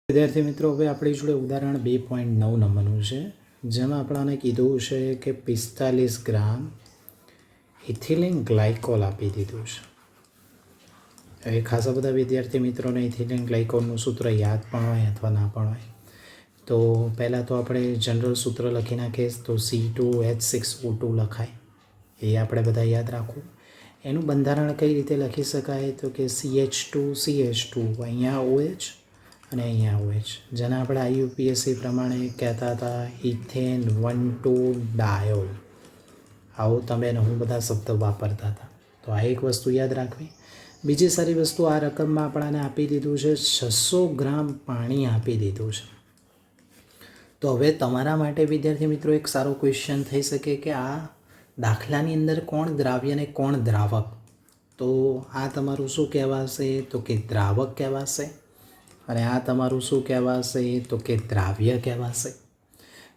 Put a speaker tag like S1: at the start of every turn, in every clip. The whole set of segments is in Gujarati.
S1: વિદ્યાર્થી મિત્રો, હવે આપણી જોડે ઉદાહરણ 2.9 નંબરનું છે, જેમાં આપણને કીધું છે કે 45 ગ્રામ ઇથિલિન ગ્લાયકોલ આપી દીધું છે. હવે ખાસા બધા વિદ્યાર્થી મિત્રોને ઇથિલિન ગ્લાયકોલનું સૂત્ર યાદ પણ હોય અથવા ના પણ હોય. તો પહેલાં તો આપણે જનરલ સૂત્ર લખી નાખીએ તો C2H6O2 લખાય, એ આપણે બધા યાદ રાખવું. એનું બંધારણ કઈ રીતે લખી શકાય તો કે CH2CH2 અહીંયા OH અને અહીંયા OH, જેને આપણે IUPAC પ્રમાણે કહેતા હતા ઇથેન 1,2 ડાયોલ. આવું તમે ને હું બધા શબ્દ વાપરતા હતા. તો આ એક વસ્તુ યાદ રાખવી. બીજી સારી વસ્તુ, આ રકમમાં આપણાને આપી દીધું છે 600 ગ્રામ પાણી આપી દીધું છે. તો હવે તમારા માટે વિદ્યાર્થી મિત્રો એક સારો ક્વેશ્ચન થઈ શકે કે આ દાખલાની અંદર કોણ દ્રાવ્ય અને કોણ દ્રાવક. તો આ તમારું શું કહેવાશે તો કે દ્રાવક કહેવાશે, અને આ તમારું શું કહેવાશે તો કે દ્રાવ્ય કહેવાશે.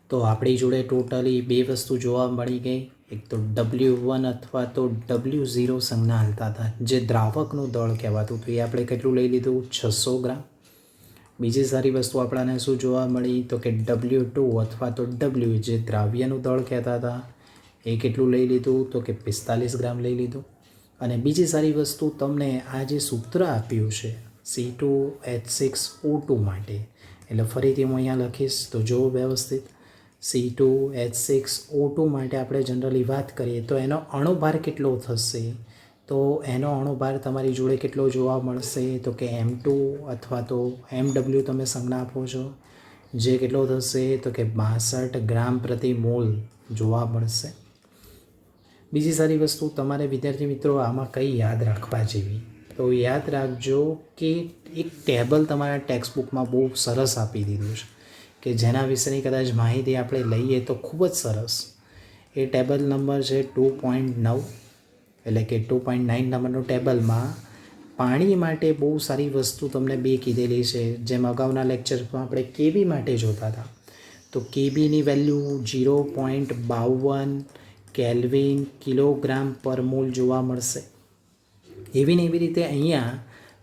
S1: તો આપણી જોડે ટોટલી બે વસ્તુ જોવા મળી ગઈ. એક તો W1 અથવા તો W0 સંજ્ઞા હાલતા હતા, જે દ્રાવકનું દળ કહેવાતું હતું, એ આપણે કેટલું લઈ લીધું 600 ગ્રામ. બીજી સારી વસ્તુ આપણને શું જોવા મળી તો કે W2 અથવા તો W, જે દ્રાવ્યનું દળ કહેતા હતા, એ કેટલું લઈ લીધું તો કે 45 ગ્રામ લઈ લીધું. અને બીજી સારી વસ્તુ, તમને આ જે સૂત્ર આપ્યું છે C2H6O2 માટે, એટલે ફરીથી હું અહીંયા લખીશ તો જો વ્યવસ્થિત, C2H6O2 માટે આપણે જનરલી વાત કરીએ તો એનો અણુભાર કેટલો થશે, તો એનો અણુભાર તમારી જોડે કેટલો જોવા મળશે તો કે M2 અથવા તો MW તમે સંજ્ઞા આપો છો, જે કેટલો થશે તો કે 62 ગ્રામ પ્રતિ મોલ જોવા મળશે. બીજી સારી વસ્તુ તમારે વિદ્યાર્થી મિત્રો આમાં કઈ યાદ રાખવા જેવી, તો યાદ રાખજો કે એક ટેબલ તમારા ટેક્સ્ટ બુકમાં બહુ સરસ આપી દીધું છે કે જેના વિશેની કદાચ માહિતી આપણે લઈએ તો ખૂબ જ સરસ. એ ટેબલ નંબર છે 2.9, એટલે કે 2.9 નંબરનું ટેબલમાં પાણી માટે બહુ સારી વસ્તુ તમને બે કીધેલી છે. જેમ અગાઉના લેક્ચરમાં આપણે કેબી માટે જોતા હતા, તો કેબીની વેલ્યુ 0.52 કેલ્વિન કિલોગ્રામ પર મોલ જોવા મળશે. એવી ને એવી રીતે અહીંયા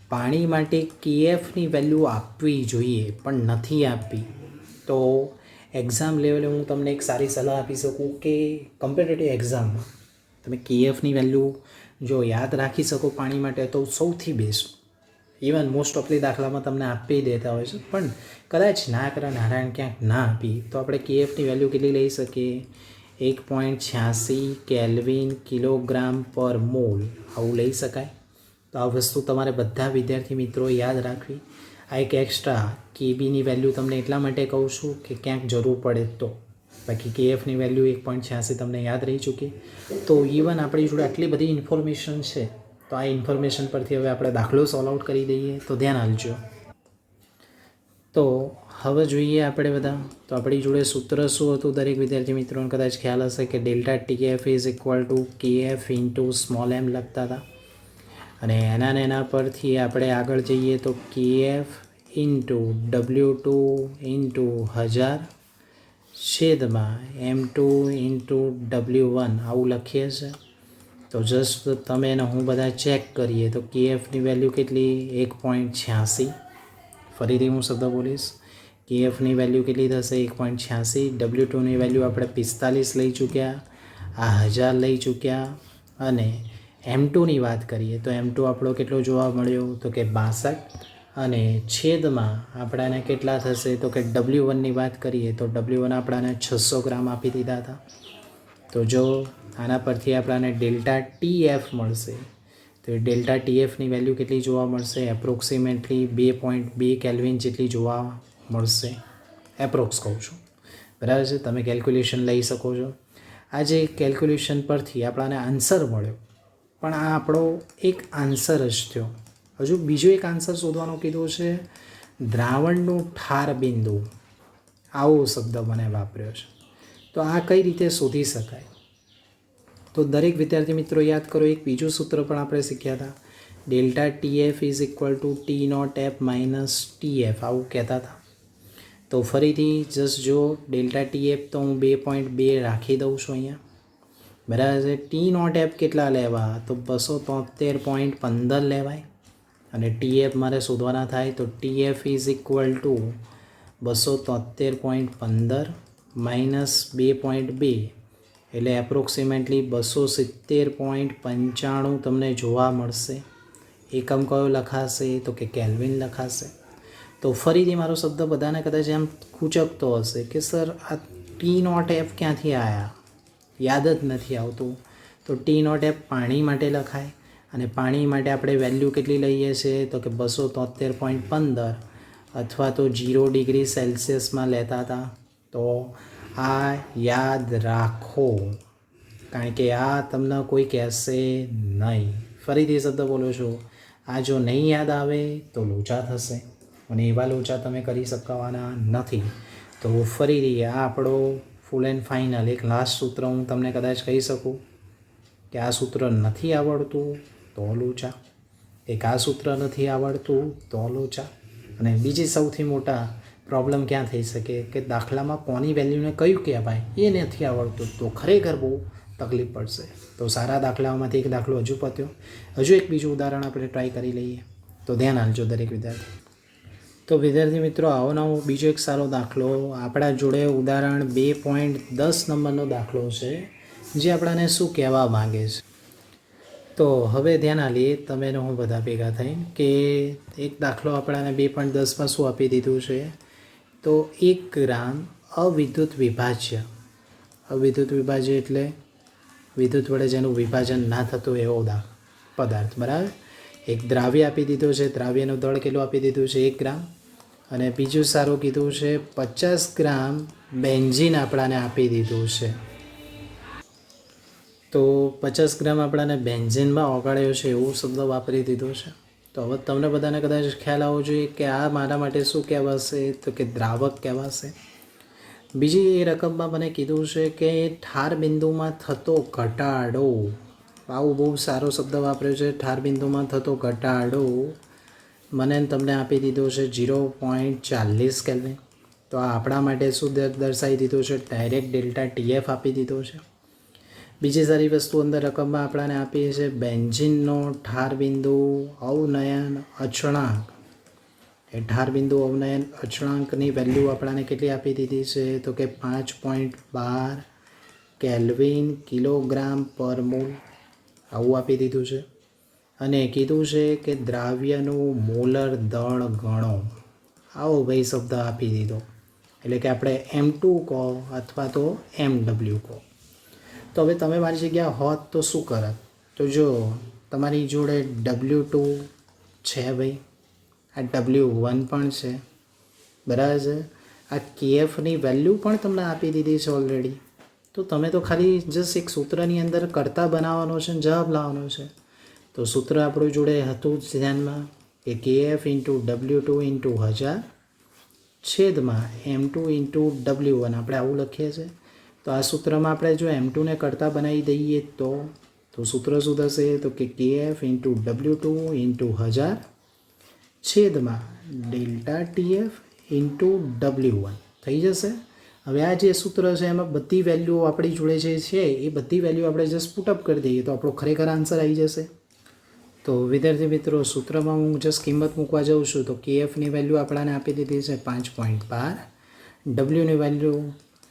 S1: પાણી માટે KFની વેલ્યુ આપવી જોઈએ પણ નથી આપવી. તો એક્ઝામ લેવલે હું તમને એક સારી સલાહ આપી શકું કે કમ્પિટિટિવ એક્ઝામમાં તમે KFની વેલ્યુ જો યાદ રાખી શકો પાણી માટે તો સૌથી બેસ્ટ. ઇવન મોસ્ટ ઓફલી દાખલામાં તમને આપી દેતા હોય છે, પણ કદાચ ના કરે નારાયણ ક્યાંક ના આપી તો આપણે KFની વેલ્યુ કેટલી લઈ શકીએ 1.86 કેલ્વિન કિલોગ્રામ પર મોલ, આવું લઈ શકાય. તો આ વસ્તુ તમારે બધા વિદ્યાર્થી મિત્રો યાદ રાખવી. આ એક એક્સ્ટ્રા કેબીની વેલ્યુ તમને એટલા માટે કહું છું કે ક્યાંક જરૂર પડે તો, બાકી KFની વેલ્યુ 1.86 તમને યાદ રહી ચૂકી. તો ઇવન આપણી જોડે આટલી બધી ઇન્ફોર્મેશન છે, તો આ ઇન્ફોર્મેશન પરથી હવે આપણે દાખલો સોલ્વ આઉટ કરી દઈએ, તો ધ્યાન આપજો. તો હવે જોઈએ આપણે બધા, તો આપણી જોડે સૂત્ર શું હતું દરેક વિદ્યાર્થી મિત્રોને કદાચ ખ્યાલ હશે કે delta TF is equal to KF into small m લખતા હતા. અને એના પરથી આપણે આગળ જઈએ તો KF ઇન્ટુ W2 ઇન્ટુ 1000 છેદમાં M2 ઇન્ટુ W1 આવું લખીએ છીએ. તો જસ્ટ તમે ને હું બધા ચેક કરીએ તો KFની વેલ્યુ કેટલી 1.86. ફરીથી હું શબ્દ બોલીશ, KFની વેલ્યુ કેટલી થશે 1.86. W2ની વેલ્યુ આપણે 45 લઈ ચૂક્યા, આ 1000 લઈ ચૂક્યા. અને M2ની વાત કરીએ તો M2 આપણો કેટલો જોવા મળ્યો તો કે 62. અને છેદમાં આપણાને કેટલા થશે તો કે W1ની વાત કરીએ તો W1 આપણાને 600 ગ્રામ આપી દીધા હતા. તો જો આના પરથી આપણાને ડેલ્ટા TF મળશે, તો એ ડેલ્ટા TFની વેલ્યુ કેટલી જોવા મળશે એપ્રોક્સિમેટલી 2.2 કેલ્વિન જેટલી જોવા મળશે. એપ્રોક્સ કહું છું, બરાબર છે, તમે કેલ્ક્યુલેશન લઈ શકો છો. આ જે કેલ્ક્યુલેશન પરથી આપણાને આન્સર મળ્યો, પણ આ આપણો એક આન્સર જ થયો. હજુ બીજો એક આન્સર શોધવાનો કીધો છે, દ્રાવણનું ઠાર બિંદુ, આવો શબ્દ મને વાપર્યો છે. તો આ કઈ રીતે શોધી શકાય, તો દરેક વિદ્યાર્થી મિત્રો યાદ કરો, એક બીજું સૂત્ર પણ આપણે શીખ્યા હતા, delta TF is equal to T0F minus TF, આવું કહેતા હતા. તો ફરીથી જસ્ટ જો ડેલ્ટા TF તો હું 2.2 રાખી દઉં છું અહીંયા, બરાબર છે. T0F કેટલા લેવા તો 273.15 લેવાય. અને ટીએફ મારે શોધવાના થાય તો TF is equal to 273.15 minus 2.2 એટલે એપ્રોક્સિમેટલી 270.95 તમને જોવા મળશે. એકમ કયો લખાશે તો કે કેલ્વિન લખાશે. તો ફરીથી મારો શબ્દ બધાને કદાચ એમ ખૂચકતો હશે કે સર આ ટી નોટ એફ ક્યાંથી આવ્યા, યાદ જ નથી આવતું. તો ટી નોટ એફ પાણી માટે લખાય અને પાણી માટે આપણે વેલ્યુ કેટલી લઈએ છીએ તો કે 273.15 અથવા તો 0 ડિગ્રી સેલ્સિયસમાં લેતા હતા. તો આ યાદ રાખો, કારણ કે આ તમને કોઈ કહેશે નહીં. ફરીથી શબ્દ બોલો છો, આ જો નહીં યાદ આવે તો લોચા થશે અને એવા લોચા તમે કરી શકવાના નથી. તો ફરીથી આ આપણો ફૂલ એન્ડ ફાઇનલ એક લાસ્ટ સૂત્ર હું તમને કદાચ કહી શકું કે આ સૂત્ર નથી આવડતું તો લોચા, એક આ સૂત્ર નથી આવડતું તો લોચા. અને બીજી સૌથી મોટા પ્રોબ્લેમ ક્યાં થઈ શકે કે દાખલામાં કોની વેલ્યુને કયું કહેવાય એ નથી આવડતું તો ખરેખર બહુ તકલીફ પડશે. તો સારા દાખલાઓમાંથી એક દાખલો હજુ પત્યો. હજુ એક બીજું ઉદાહરણ આપણે ટ્રાય કરી લઈએ. તો ધ્યાન આપજો દરેક વિદ્યાર્થી. તો વિદ્યાર્થી મિત્રો, આવો નવો બીજો એક સારો દાખલો આપણા જોડે ઉદાહરણ 2.10 નંબરનો દાખલો છે, જે આપણાને શું કહેવા માગે છે. તો હવે ધ્યાન આલીએ તમે હું બધા ભેગા થઈને કે એક દાખલો આપણાને 2.10માં શું આપી દીધું છે તો 1 ગ્રામ અવિદ્યુત વિભાજ્ય. અવિદ્યુત વિભાજ્ય એટલે વિદ્યુત વડે જેનું વિભાજન ના થતું એવો પદાર્થ, બરાબર. એક દ્રાવ્ય આપી દીધો છે, દ્રાવ્યનું દળ કેટલું આપી દીધું છે 1 ગ્રામ. અને બીજું સારું કીધું છે 50 ગ્રામ બેન્ઝીન આપણાને આપી દીધું છે. તો 50 ગ્રામ આપણાને બેન્ઝીનમાં ઓગાળ્યો છે એવું શબ્દ વાપરી દીધો છે. તો હવે તમને બધાને કદાચ ખ્યાલ આવવો જોઈએ કે આ મારા માટે શું કહેવાશે તો કે દ્રાવક કહેવાશે. બીજી એ રકમમાં મને કીધું છે કે ઠાર બિંદુમાં થતો ઘટાડો, આવું બહુ સારો શબ્દ વાપર્યો છે, ઠાર બિંદુમાં થતો ઘટાડો મને તમને આપી દીધો છે 0.40 કેલ્વિન. તો આ આપણા માટે શું દર્શાવી દીધું છે, ડાયરેક્ટ ડેલ્ટા ટીએફ આપી દીધો છે. બીજી સારી વસ્તુ અંદર રકમમાં આપણાને આપી છે બેન્ઝીનનો ઠાર બિંદુ અવનયન અચળાંક. એ ઠાર બિંદુ અવનયન અચળાંકની વેલ્યુ આપણાને કેટલી આપી દીધી છે તો કે 5.12 કેલ્વિન કિલોગ્રામ પર મોલ આવું આપી દીધું છે. અને કીધું છે કે દ્રાવ્યનું મોલર દળ ગણો, આવો ભાઈ શબ્દ આપી દીધો. એટલે કે આપણે M2 કહો અથવા તો MW કહો. તો હવે તમે મારી જગ્યા હોત તો શું કરત? તો જો તમારી જોડે W2 છે ભાઈ, આ W1 પણ છે, બરાબર છે. આ KFની વેલ્યુ પણ તમને આપી દીધી છે ઓલરેડી. તો તમે તો ખાલી જસ્ટ એક સૂત્રની અંદર કરતા બનાવવાનો છે અને જવાબ લાવવાનો છે. તો સૂત્ર આપણું જોડે હતું જ ધ્યાનમાં કે KF ઇન્ટુ W2 ઇન્ટુ 1000 છેદમાં M2 ઇન્ટુ W1 આપણે આવું લખીએ છીએ. તો આ સૂત્રમાં આપણે જો M2ને કરતા બનાવી દઈએ તો સૂત્ર શું થશે તો કે KF ઇન્ટુ W2 ઇન્ટુ 1000 છેદમાં ડેલ્ટા TF ઇન્ટુ W1 થઈ જશે. હવે આ જે સૂત્ર છે એમાં બધી વેલ્યુઓ આપણી જોડે જે છે એ બધી વેલ્યુ આપણે જસ્ટ પુટઅપ કરી દઈએ તો આપણો ખરેખર આન્સર આવી જશે. તો વિદ્યાર્થી મિત્રો, સૂત્રમાં હું જસ્ટ કિંમત મૂકવા જાઉં છું તો KFની વેલ્યુ આપણાને આપી દીધી છે 5.12, Wની વેલ્યુ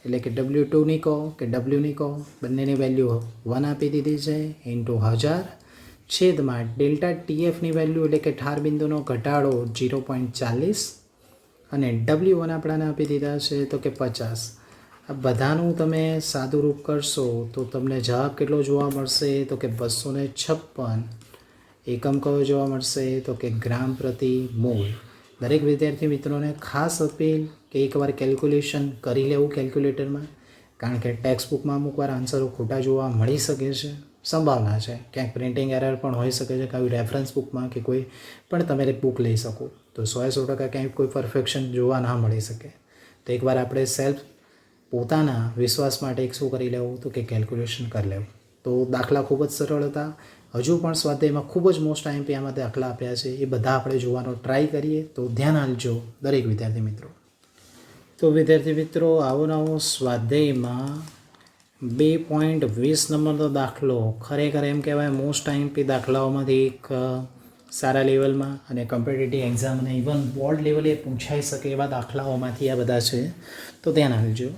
S1: એટલે કે W2ની કહો કે Wની કહો બંનેની વેલ્યુ 1 આપી દીધી છે ઇન્ટુ 1000 છેદમાં ડેલ્ટા TFની વેલ્યુ એટલે કે ઠાર બિંદુનો ઘટાડો 0.40 અને W1 આપણાને આપી દીધા છે તો કે 50. આ બધાનું તમે સાદું રૂપ કરશો તો તમને જવાબ કેટલો જોવા મળશે તો કે 256. એકમ કયો જોવા મળશે તો કે ગ્રામ પ્રતિ મોલ. દરેક વિદ્યાર્થી મિત્રોને ખાસ અપીલ કે એકવાર કેલ્ક્યુલેશન કરી લેવું કેલ્ક્યુલેટરમાં, કારણ કે ટેક્સ્ટ બુકમાં અમુક વાર આન્સરો ખોટા જોવા મળી શકે છે, સંભાવના છે ક્યાંક પ્રિન્ટિંગ એરર પણ હોઈ શકે છે, કોઈ રેફરન્સ બુકમાં કે કોઈ પણ તમે બુક લઈ શકો તો 100% ક્યાંય કોઈ પરફેક્શન જોવા ના મળી શકે. તો એકવાર આપણે સેલ્ફ પોતાના વિશ્વાસ માટે એક શું કરી લેવું તો કે કેલ્ક્યુલેશન કરી લેવું. તો દાખલા ખૂબ જ સરળ હતા. હજુ પણ સ્વાધ્યાયમાં ખૂબ જ મોસ્ટ IMP આમાં દાખલા આપ્યા છે, એ બધા આપણે જોવાનો ટ્રાય કરીએ. તો ધ્યાન આપજો દરેક વિદ્યાર્થી મિત્રો. તો વિદ્યાર્થી મિત્રો, આવો નવો સ્વાધ્યાયમાં 2.20 નંબરનો દાખલો ખરેખર એમ કહેવાય મોસ્ટ IMP દાખલાઓમાંથી એક સારા લેવલમાં અને કોમ્પિટિટિવ એક્ઝામ અને ઇવન બોર્ડ લેવલે પૂછાઈ શકે એવા દાખલાઓમાંથી આ બધા છે. તો ધ્યાન આપજો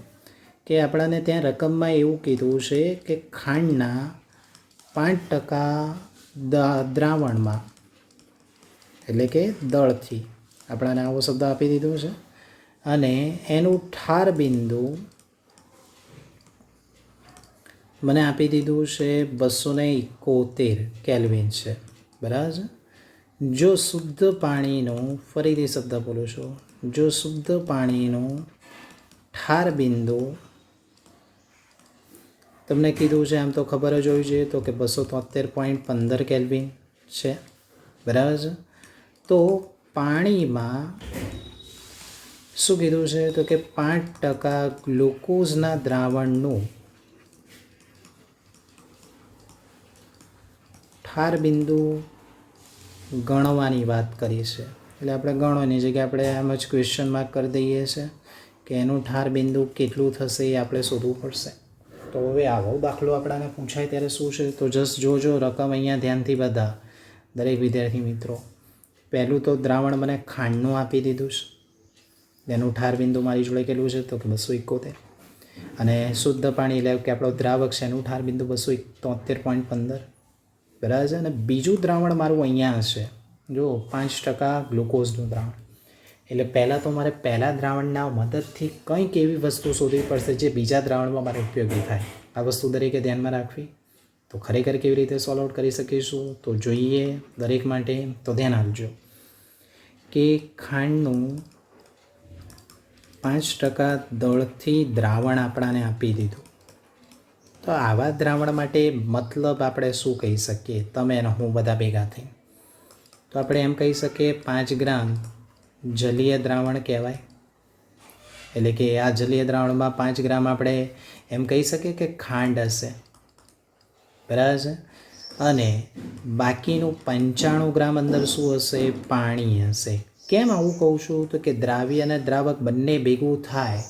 S1: કે આપણાને ત્યાં રકમમાં એવું કીધું છે કે ખાંડના 5% દ્રાવણમાં એટલે કે દળથી આપણાને આવો શબ્દ આપી દીધો છે અને એનું ઠાર બિંદુ મને આપી દીધું છે 271 કેલ્વિન છે. બરાબર છે. જો શુદ્ધ પાણીનું ફરીથી શબ્દ બોલું છું, જો શુદ્ધ પાણીનું ઠાર બિંદુ તમને કીધું છે, આમ તો ખબર જ હોવી જોઈએ તો કે 273.15 કેલ્વિન છે. બરાબર છે. તો પાણીમાં શું કીધું છે તો કે 5% ગ્લુકોઝના દ્રાવણનું ઠાર બિંદુ ગણવાની વાત કરી છે. એટલે આપણે ગણવાની જગ્યાએ આપણે આમ જ ક્વેશ્ચન માર્ક કરી દઈએ છીએ કે એનું ઠાર બિંદુ કેટલું થશે એ આપણે શોધવું પડશે. તો હવે આવો દાખલો આપણાને પૂછાય ત્યારે શું છે તો જસ્ટ જોજો રકમ અહીંયા ધ્યાનથી બધા દરેક વિદ્યાર્થી મિત્રો. પહેલું તો દ્રાવણ મને ખાંડનું આપી દીધું છે, એનું ઠાર બિંદુ મારી જોડે કેટલું છે તો કે 271 અને શુદ્ધ પાણી એટલે કે આપણો દ્રાવક છે એનું ઠાર બિંદુ 273.15. બરાબર છે. અને બીજું દ્રાવણ મારું અહીંયા હશે જો 5% ગ્લુકોઝનું દ્રાવણ. એટલે પહેલાં તો મારે પહેલાં દ્રાવણના મદદથી કંઈક એવી વસ્તુ શોધવી પડશે જે બીજા દ્રાવણમાં મારે ઉપયોગી થાય. આ વસ્તુ દરેકે ધ્યાનમાં રાખવી. તો ખરેખર કેવી રીતે સોલ્વ આઉટ કરી શકીશું તો જોઈએ દરેક માટે. તો ધ્યાન આપજો કે ખાંડનું 5% દળથી દ્રાવણ આપણાને આપી દીધું. તો આવા દ્રાવણ માટે મતલબ આપણે શું કહી શકીએ તમે અને હું બધા ભેગા થઈ તો આપણે એમ કહી શકીએ 5 ગ્રામ જલીય દ્રાવણ કહેવાય. એટલે કે આ જલીય દ્રાવણમાં 5 ગ્રામ આપણે એમ કહી શકીએ કે ખાંડ હશે. બરાબર છે. અને બાકીનું 95 ગ્રામ અંદર શું હશે પાણી હશે. કેમ આવું કહું છું તો કે દ્રાવ્ય અને દ્રાવક બંને ભેગું થાય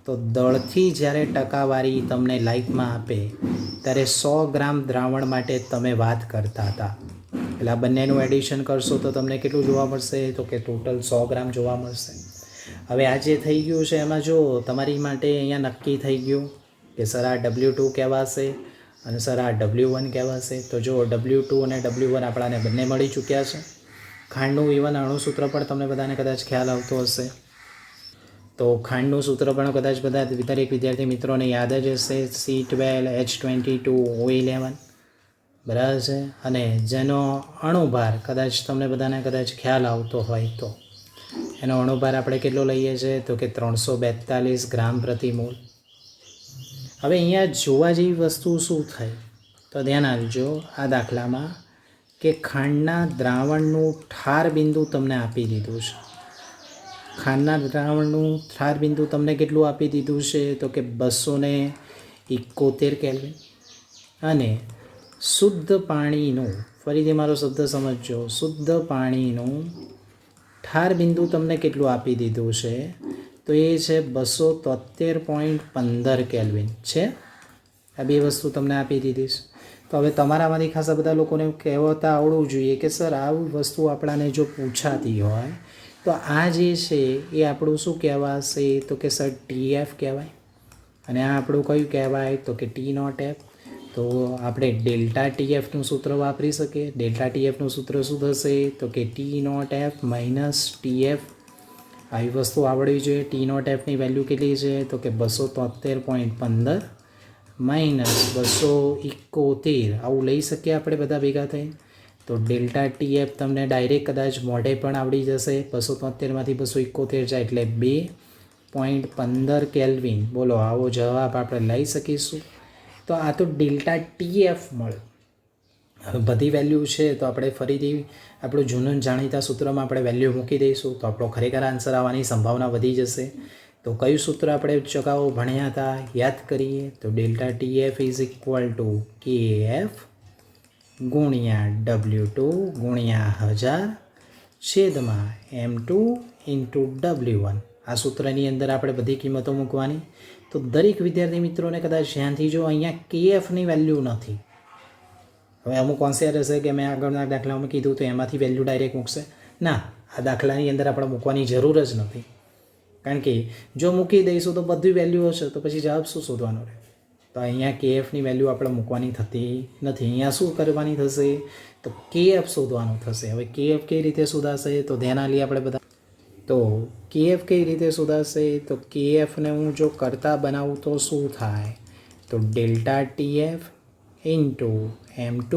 S1: તો દળથી જ્યારે ટકાવારી તમને લાઈફમાં આપે ત્યારે 100 ગ્રામ દ્રાવણ માટે તમે વાત કરતા હતા. એટલે આ બંનેનું એડિશન કરશો તો તમને કેટલું જોવા મળશે તો કે ટોટલ 100 ગ્રામ જોવા મળશે. હવે આ જે થઈ ગયું છે એમાં જો તમારી માટે અહીંયા નક્કી થઈ ગયું કે સર આ W2 કહેવાશે અને સર આ W1 કહેવાશે. તો જો W2 અને W1 આપણાને બંને મળી ચૂક્યા છે. ખાંડનું ઇવન અણુસૂત્ર પણ તમને બધાને કદાચ ખ્યાલ આવતો હશે. તો ખાંડનું સૂત્ર પણ કદાચ બધા દરેક વિદ્યાર્થી મિત્રોને યાદ જ હશે C12H22O11. બરાબર છે. અને જેનો અણુભાર કદાચ તમને બધાને કદાચ ખ્યાલ આવતો હોય તો એનો અણુભાર આપણે કેટલો લઈએ છીએ તો કે 342 ગ્રામ પ્રતિ મોલ. હવે અહીંયા જોવા જેવી વસ્તુ શું થઈ તો ધ્યાન આપજો આ દાખલામાં કે ખાંડના દ્રાવણનું ઠાર બિંદુ તમને આપી દીધું છે. ખાંડના દ્રાવણનું ઠાર બિંદુ તમને કેટલું આપી દીધું છે તો કે 271 કેલ્વિન અને શુદ્ધ પાણીનું ફરીથી મારો શબ્દ સમજજો શુદ્ધ પાણીનું ઠાર બિંદુ તમને કેટલું આપી દીધું છે તો એ છે 273.15 કેલ્વિન છે. આ બે વસ્તુ તમને આપી દીધી છે. તો હવે તમારામાંથી ખાસા બધા લોકોને કહેવતા આવડવું જોઈએ કે સર આવી વસ્તુ આપણાને જો પૂછાતી હોય તો આ જે છે એ આપણું શું કહેવાશે તો કે સર TF કહેવાય અને આ આપણું કયું કહેવાય તો કે T0F. તો આપણે ડેલ્ટા TFનું સૂત્ર વાપરી શકીએ. ડેલ્ટા TFનું સૂત્ર શું થશે તો કે T0F માઇનસ TF. આવી વસ્તુ આવડવી જોઈએ. T0Fની વેલ્યુ કેટલી છે તો કે 273.15 માઇનસ 271 આવું લઈ શકીએ આપણે બધા ભેગા થઈ. તો ડેલ્ટા TF તમને ડાયરેક્ટ કદાચ મોઢે પણ આવડી જશે. 273માંથી 271 જાય એટલે 2.15 કેલ્વિન. બોલો આવો જવાબ આપણે લઈ શકીશું. તો આ તો ડેલ્ટા TF મળે. હવે બધી વેલ્યુ છે તો આપણે ફરીથી આપણું જૂનું જાણીતા સૂત્રમાં આપણે વેલ્યુ મૂકી દઈશું તો આપણો ખરેખર આન્સર આવવાની સંભાવના વધી જશે. તો કયું સૂત્ર આપણે ચકાઓ ભણ્યા હતા યાદ કરીએ તો delta TF is equal to KF ગુણ્યા W2 ગુણ્યા 1000 છેદમાં M2 ઇન્ટુ W1. આ સૂત્રની અંદર આપણે બધી કિંમતો મૂકવાની. તો દરેક વિદ્યાર્થી મિત્રોને કદાચ ધ્યાનથી જો અહીંયા KFની વેલ્યુ નથી. હવે અમુક કોન્સિયર હશે કે મેં આગળના દાખલામાં કીધું તો એમાંથી વેલ્યુ ડાયરેક્ટ મૂકશે. ના, આ દાખલાની અંદર આપણે મૂકવાની જરૂર જ નથી, કારણ કે જો મૂકી દઈશું તો બધી વેલ્યુ હશે તો પછી જવાબ શું શોધવાનો રહે. તો અહીંયા KFની વેલ્યુ આપણે મૂકવાની થતી નથી. અહીંયા શું કરવાની થશે તો KF શોધવાનું થશે. હવે KF કઈ રીતે શોધાશે તો ધ્યાન આલીએ આપણે બધા. તો KF કઈ રીતે શોધાશે તો KFને હું જો કરતા બનાવું તો શું થાય તો delta TF into M2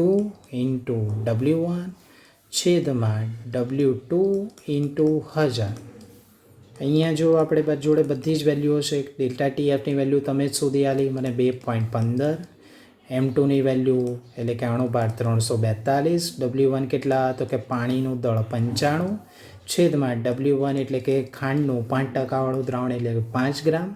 S1: into W1 છેદમાં W2 ઇન્ટુ 1000. અહીંયા જો આપણે જોડે બધી જ વેલ્યુઓ છે. ડેલ્ટા TFની વેલ્યુ તમે જ શોધી આલી મને 2.15, M2ની વેલ્યુ એટલે કે 342, W1 કેટલા તો કે પાણીનું દળ 95 છેદમાં W1 એટલે કે ખાંડનું 5% વાળું દ્રાવણ એટલે કે 5 ગ્રામ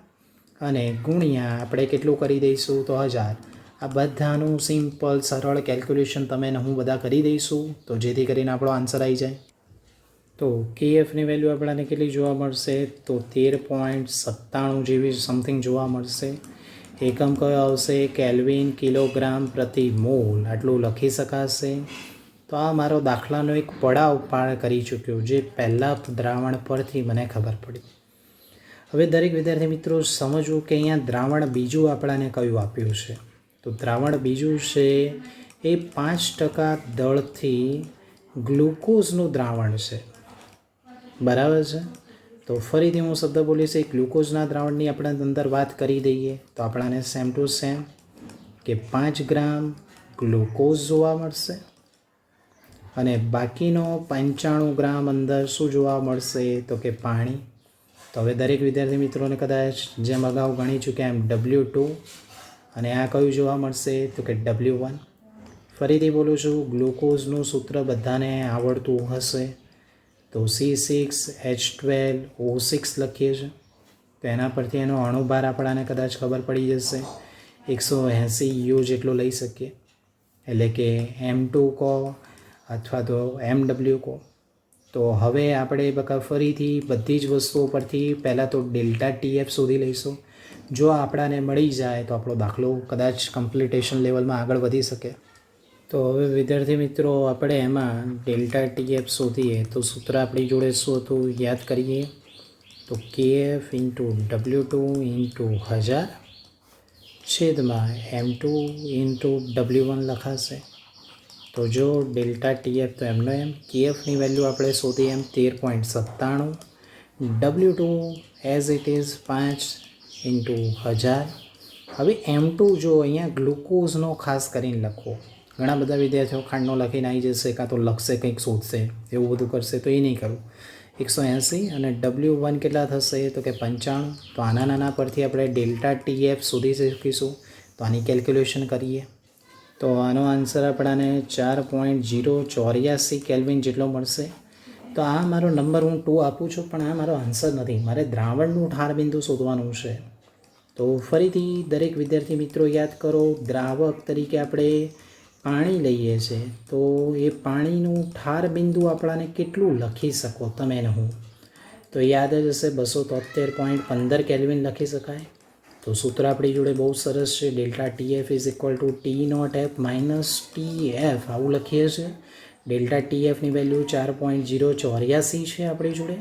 S1: અને ગુણ્યા આપણે કેટલું કરી દઈશું તો 1000. આ બધાનું સિમ્પલ સરળ કેલ્ક્યુલેશન તમે હું બધા કરી દઈશું તો જેથી કરીને આપણો આન્સર આવી જાય. તો KFની વેલ્યુ આપણને કેટલી જોવા મળશે તો 13.97 જેવી સમથિંગ જોવા મળશે. એકમ કયો આવશે કેલ્વિન કિલોગ્રામ પ્રતિ મોલ આટલું લખી શકાશે. તો આ મારો દાખલાનો એક પડાવ પાર કરી ચૂક્યો જે પહેલાં દ્રાવણ પરથી મને ખબર પડી. હવે દરેક વિદ્યાર્થી મિત્રો સમજવું કે અહીંયા દ્રાવણ બીજું આપણાને કયું આપ્યું છે તો દ્રાવણ બીજું છે એ 5% દળથી ગ્લુકોઝનું દ્રાવણ છે. બરાબર છે. તો ફરીથી હું શબ્દ બોલીશ એ ગ્લુકોઝના દ્રાવણની આપણે અંદર વાત કરી દઈએ તો આપણાને સેમ ટુ સેમ કે 5 ગ્રામ ગ્લુકોઝ જોવા મળશે અને બાકીનો 95 ગ્રામ અંદર શું જોવા મળશે તો કે પાણી. તો હવે દરેક વિદ્યાર્થી મિત્રોને કદાચ જેમ અગાઉ ગણી ચૂક્યા એમ W2 અને આ કયું જોવા મળશે તો કે W1. ફરીથી બોલું છું ગ્લુકોઝનું સૂત્ર બધાને આવડતું હશે તો C6H12O6 લખીએ છીએ તો એના પરથી એનો અણુભાર આપણાને કદાચ ખબર પડી જશે 180 U જેટલો લઈ શકીએ એટલે કે M2 કહો અથવા તો MW કહો. તો હવે આપણે ફરીથી બધી જ વસ્તુઓ પરથી પહેલાં તો ડેલ્ટા TF શોધી લઈશું. જો આપણાને મળી જાય તો આપણો દાખલો કદાચ કમ્પ્લીટેશન લેવલમાં આગળ વધી શકે. તો હવે વિદ્યાર્થી મિત્રો આપણે એમાં ડેલ્ટા TF શોધીએ તો સૂત્ર આપણી જોડે શું હતું યાદ કરીએ તો KF ઇન્ટુ W2 ઇન્ટુ 1000 છેદમાં M2 ઇન્ટુ W1 લખાશે. તો જો ડેલ્ટા TF તો એમનો એમ KFની વેલ્યુ આપણે શોધીએ એમ 13.97, W2 as it is 5 into 1000. હવે M2 જો અહીંયા ગ્લુકોઝનો ખાસ કરીને લખો. ઘણા બધા વિદ્યાર્થીઓ ખાંડનો લખીને આવી જશે કાં તો લખશે કંઈક શોધશે એવું બધું કરશે તો એ નહીં કરું. 180 અને W1 કેટલા થશે તો કે 95. તો આના નાના પરથી આપણે ડેલ્ટા TF શોધી શકીશું. તો આની કેલ્ક્યુલેશન કરીએ તો આનો આન્સર આપણાને 4.084 કેલ્વિન જેટલો મળશે. તો આ મારો નંબર હું 2 આપું છું પણ આ મારો આન્સર નથી. મારે દ્રાવણનું ઠાર બિંદુ શોધવાનું છે. તો ફરીથી દરેક વિદ્યાર્થી મિત્રો યાદ કરો દ્રાવક તરીકે આપણે પાણી લઈએ છીએ તો એ પાણીનું ઠાર બિંદુ આપણાને કેટલું લખી શકો તમે ને હું તો યાદ જ હશે 273.15 કેલ્વિન લખી શકાય. તો સૂત્ર આપણી જોડે બહુ સરસ છે delta TF is equal to T0F minus TF આવું લખીએ છીએ. ડેલ્ટા TFની વેલ્યુ 4.084 છે આપણી જોડે.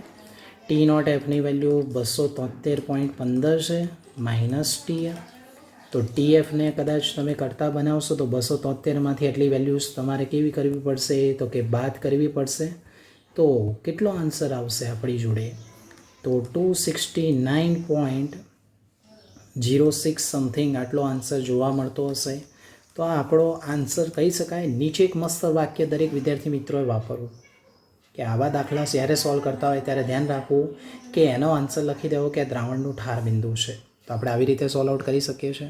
S1: T0Fની વેલ્યુ 273.15 છે માઇનસ TF. તો TFને કદાચ તમે કરતા બનાવશો તો 273માંથી એટલી વેલ્યુઝ તમારે કેવી કરવી પડશે તો કે બાદ કરવી પડશે. તો કેટલો આન્સર આવશે આપણી જોડે તો 269.06 સમથિંગ આટલો આન્સર જોવા મળતો હશે. તો આ આપણો આન્સર કહી શકાય. નીચે એક મસ્ત વાક્ય દરેક વિદ્યાર્થી મિત્રોએ વાપરવું કે આવા દાખલા જ્યારે સોલ્વ કરતા હોય ત્યારે ધ્યાન રાખવું કે એનો આન્સર લખી દેવો કે આ દ્રાવણનું ઠાર બિંદુ છે. તો આપણે આવી રીતે સોલ્વ આઉટ કરી શકીએ છીએ.